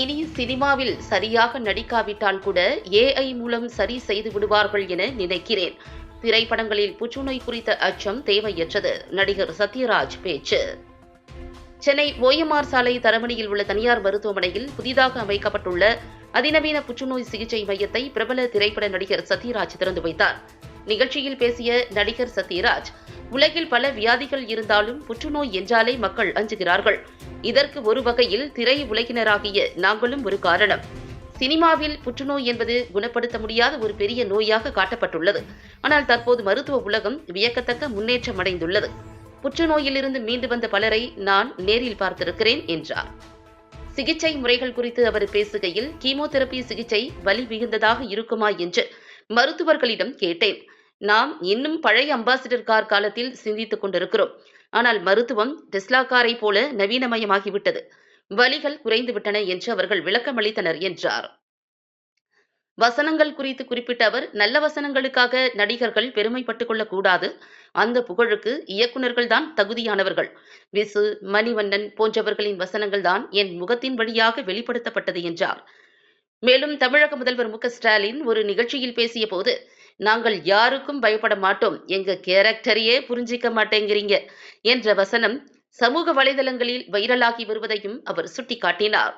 இனி சினிமாவில் சரியாக நடிக்காவிட்டால் கூட ஏஐ மூலம் சரி செய்து விடுவார்கள் என நினைக்கிறேன். திரைப்படங்களில் புற்றுநோய் குறித்த அச்சம் தேவையற்றது. நடிகர் சத்யராஜ் பேச்சு. சென்னை ஓஎம்ஆர் சாலை தரமணியில் உள்ள தனியார் மருத்துவமனையில் புதிதாக அமைக்கப்பட்டுள்ள அதிநவீன புற்றுநோய் சிகிச்சை மையத்தை பிரபல திரைப்பட நடிகர் சத்யராஜ் திறந்து வைத்தார். நிகழ்ச்சியில் பேசிய நடிகர் சத்யராஜ், உலகில் பல வியாதிகள் இருந்தாலும் புற்றுநோய் என்றாலே மக்கள் அஞ்சுகிறார்கள். இதற்கு ஒரு வகையில் திரை உலகினராகிய நாங்களும் ஒரு காரணம். சினிமாவில் புற்றுநோய் என்பது குணப்படுத்த முடியாத ஒரு பெரிய நோயாக காட்டப்பட்டுள்ளது. ஆனால் தற்போது மருத்துவ உலகம் வியக்கத்தக்க முன்னேற்றம் அடைந்துள்ளது. புற்றுநோயிலிருந்து மீண்டு வந்த பலரை நான் நேரில் பார்த்திருக்கிறேன் என்றார். சிகிச்சை முறைகள் குறித்து அவர் பேசுகையில், கீமோதெரபி சிகிச்சை வலி மிகுந்ததாக இருக்குமா என்று மருத்துவர்களிடம் கேட்டேன். நாம் இன்னும் பழைய அம்பாசிடர் கார் காலத்தில் சிந்தித்துக் கொண்டிருக்கிறோம். ஆனால் மருத்துவம் டெஸ்லா காரை போல நவீனமயமாகிவிட்டது. வலிகள் குறைந்துவிட்டன என்று அவர்கள் விளக்கமளித்தனர் என்றார். வசனங்கள் குறித்து குறிப்பிட்ட அவர், நல்ல வசனங்களுக்காக நடிகர்கள் பெருமைப்பட்டுக் கொள்ளக்கூடாது. அந்த புகழுக்கு இயக்குநர்கள் தான் தகுதியானவர்கள். விசு, மணிவண்ணன் போன்றவர்களின் வசனங்கள் தான் என் முகத்தின் வழியாக வெளிப்படுத்தப்பட்டது என்றார். மேலும் தமிழக முதல்வர் மு.க.ஸ்டாலின் ஒரு நிகழ்ச்சியில் பேசிய போது, நாங்கள் யாருக்கும் பயப்பட மாட்டோம், எங்க கேரக்டரையே புரிஞ்சிக்க மாட்டேங்கிறீங்க என்ற வசனம் சமூக வலைதளங்களில் வைரலாகி வருவதையும் அவர் சுட்டிக்காட்டினார்.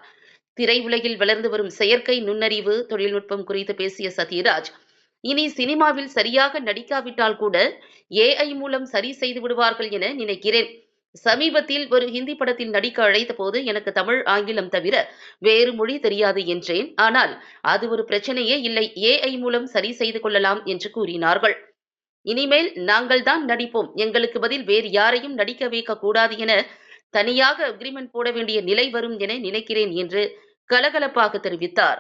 திரையுலகில் வளர்ந்து வரும் செயற்கை நுண்ணறிவு தொழில்நுட்பம் குறித்து பேசிய சத்யராஜ், இனி சினிமாவில் சரியாக நடிக்காவிட்டால் கூட ஏஐ மூலம் சரி செய்து விடுவார்கள் என நினைக்கிறேன். சமீபத்தில் ஒரு ஹிந்தி படத்தில் நடிக்க அழைத்த போது எனக்கு தமிழ், ஆங்கிலம் தவிர வேறு மொழி தெரியாது என்றேன். ஆனால் அது ஒரு பிரச்சனையே இல்லை, ஏஐ மூலம் சரி செய்து கொள்ளலாம் என்று கூறினார்கள். இனிமேல் நாங்கள் தான் நடிப்போம், எங்களுக்கு பதில் வேறு யாரையும் நடிக்க வைக்க கூடாது என தனியாக அக்ரிமெண்ட் போட வேண்டிய நிலை வரும் என நினைக்கிறேன் என்று கலகலப்பாக தெரிவித்தார்.